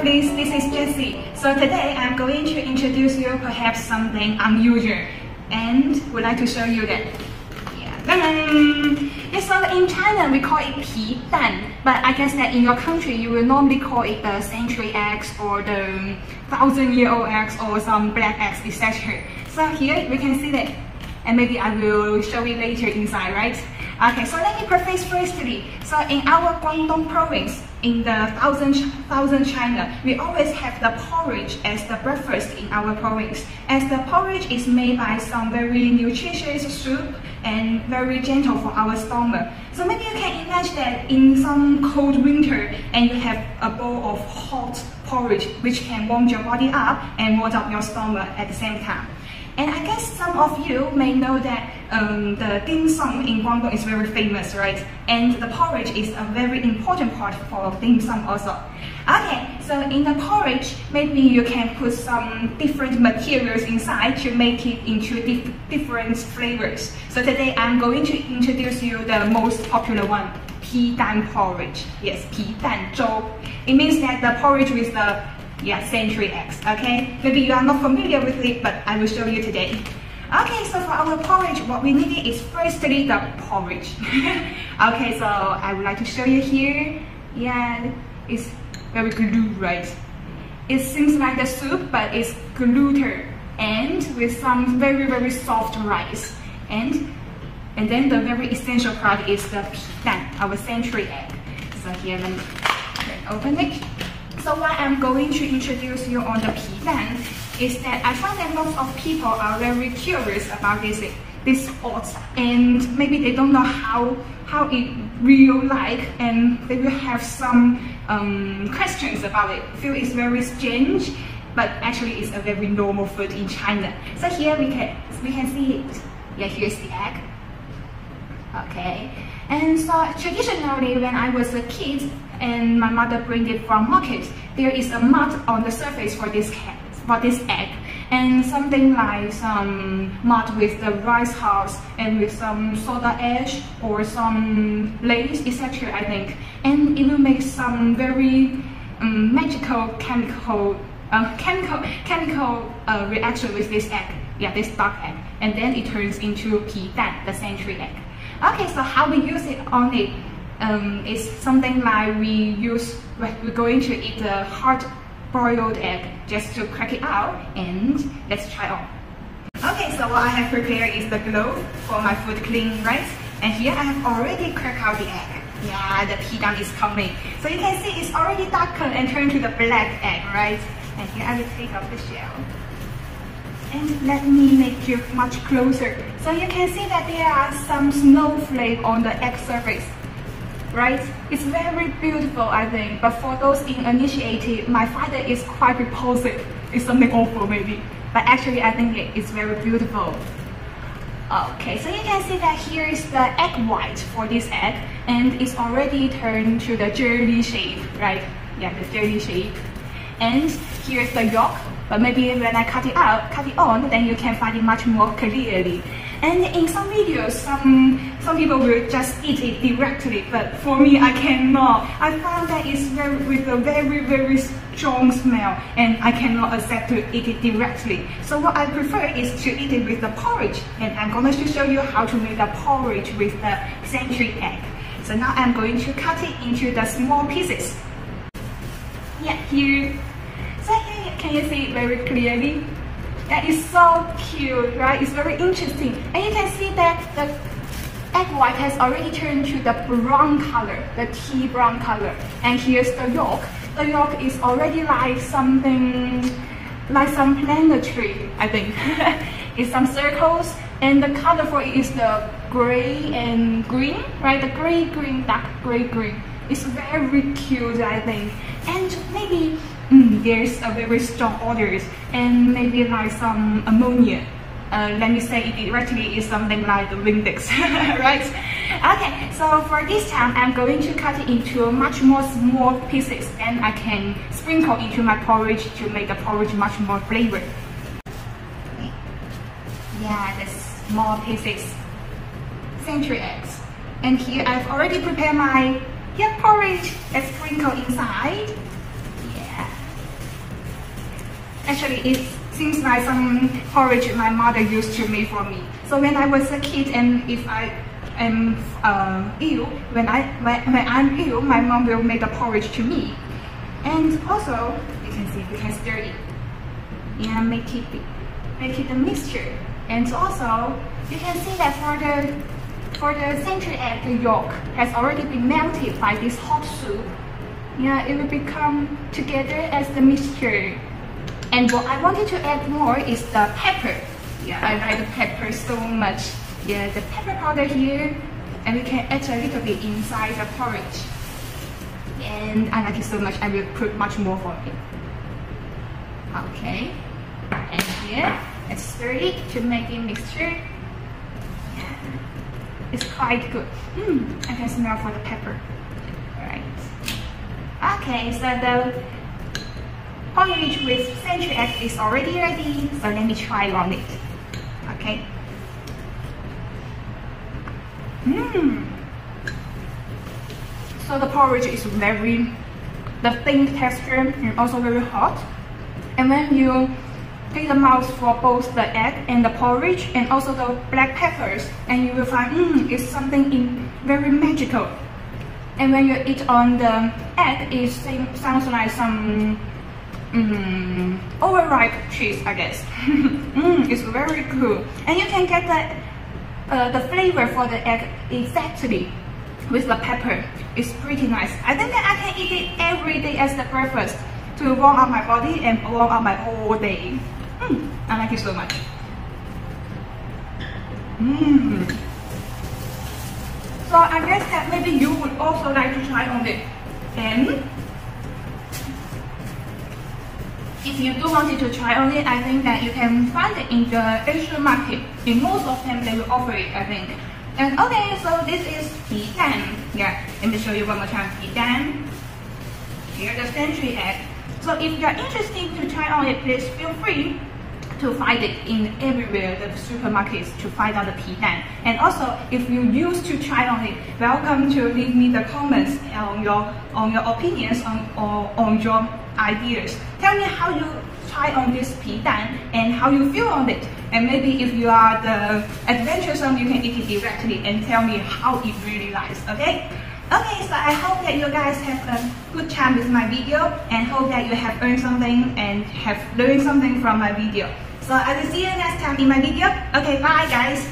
lovelies, this is Jessie. So today I'm going to introduce you perhaps something unusual and would like to show you that. So in China we call it 皮蛋, but I guess that in your country you will normally call it the century eggs or the 1,000-year-old eggs or some black eggs, etc. So here we can see that, and maybe I will show you later inside, right? Okay, so let me preface firstly. So in our Guangdong province, in the thousand China, we always have the porridge as the breakfast in our province, as the porridge is made by some very nutritious soup and very gentle for our stomach. So maybe you can imagine that in some cold winter and you have a bowl of hot porridge which can warm your body up and warm up your stomach at the same time. And I guess some of you may know that the dim sum in Guangdong is very famous, right? And the porridge is a very important part for dim sum also. Okay, so in the porridge, maybe you can put some different materials inside to make it into different flavors. So today I'm going to introduce you the most popular one, 皮蛋 porridge. Yes, 皮蛋粥. It means that the porridge with the century eggs, okay? Maybe you are not familiar with it, but I will show you today. Okay, so for our porridge, what we need is firstly the porridge. Okay, so I would like to show you here. Yeah, it's very glued, right? It seems like the soup, but it's glued and with some very soft rice. And then the very essential part is the 皮蛋, our century egg. So here, let me open it. So why I'm going to introduce you on the 皮蛋 is that I find that lots of people are very curious about this sport, and maybe they don't know how it real like, and they will have some questions about it. Feel it's very strange, but actually it's a very normal food in China. So here we can see it. Yeah, here's the egg. Okay, and so traditionally when I was a kid and my mother bring it from market, there is a mud on the surface for this egg, and something like some mud with the rice husk and with some soda ash or some lace, etc. I think, and it will make some very magical chemical reaction with this egg. Yeah, this dark egg, and then it turns into 皮蛋, the century egg. Okay, so how we use it on it is something like we're going to eat a hard-boiled egg just to crack it out, and let's try on. Okay, so what I have prepared is the glove for my food cleaning, right? And here I have already cracked out the egg. Yeah, the 皮蛋 is coming. So you can see it's already darkened and turned to the black egg, right? And here I will take off the shell. And let me make you much closer. So you can see that there are some snowflakes on the egg surface, right? It's very beautiful, I think. But for those uninitiated, my father is quite repulsive. It's something awful, maybe. But actually, I think it's very beautiful. Okay, so you can see that here is the egg white for this egg, and it's already turned to the jelly shape, right? Yeah, the jelly shape. And here's the yolk, but maybe when I cut it on, then you can find it much more clearly. And in some videos, some people will just eat it directly, but for me, I cannot. I found that it's with a very strong smell, and I cannot accept to eat it directly. So what I prefer is to eat it with the porridge, and I'm going to show you how to make the porridge with the century egg. So now I'm going to cut it into the small pieces. Yeah, here. So here, can you see it very clearly? That is so cute, right? It's very interesting. And you can see that the egg white has already turned to the brown color, the tea brown color. And here's the yolk. The yolk is already like something, like some planetary, I think. It's some circles, and the color for it is the gray and green, right? The gray-green, dark gray-green. It's very cute, I think. And maybe there's a very strong odors, and maybe like some ammonia. Let me say it directly, is something like the Windex, right? Okay, so for this time, I'm going to cut it into much more small pieces, and I can sprinkle into my porridge to make the porridge much more flavored. Yeah, the small pieces, century eggs. And here I've already prepared my porridge. Let's sprinkle inside. Yeah. Actually, it seems like some porridge my mother used to make for me. So when I was a kid, and if I am ill, when I'm ill, my mom will make the porridge to me. And also, you can see, you can stir it. Yeah, make it a mixture. And also, you can see that for the century egg, the yolk has already been melted by this hot soup. Yeah, it will become together as the mixture. And what I wanted to add more is the pepper. Yeah, I like the pepper so much. Yeah, the pepper powder here, and we can add a little bit inside the porridge. And I like it so much, I will put much more for it. Okay, and here, let's stir it to make it mixture. Yeah, it's quite good. I can smell for the pepper. Alright. Okay, so the porridge with century egg is already ready, so let me try on it. Okay. So the porridge is the thin texture and also very hot. And when you take the mouthful for both the egg and the porridge and also the black peppers, and you will find it's something very magical. And when you eat on the egg, it sounds like some overripe cheese, I guess. It's very cool, and you can get the flavor for the egg exactly with the pepper. It's pretty nice. I think that I can eat it every day as the breakfast to warm up my body and warm up my whole day. I like it so much. So I guess that maybe you would also like to try on it. And if you do want to try on it, I think that you can find it in the Asian market. In most of them, they will offer it, I think. And okay, so this is 皮蛋. Yeah, let me show you one more time. 皮蛋. Here the century egg. So if you're interested to try on it, please feel free to find it in everywhere, the supermarkets, to find out the 皮蛋. And also, if you used to try on it, welcome to leave me the comments on your opinions on your ideas. Tell me how you try on this 皮蛋 and how you feel on it. And maybe if you are the adventuresome, you can eat it directly and tell me how it really likes. Okay? Okay, so I hope that you guys have a good time with my video, and hope that you have earned something and have learned something from my video. So I will see you next time in my video. Okay, bye guys.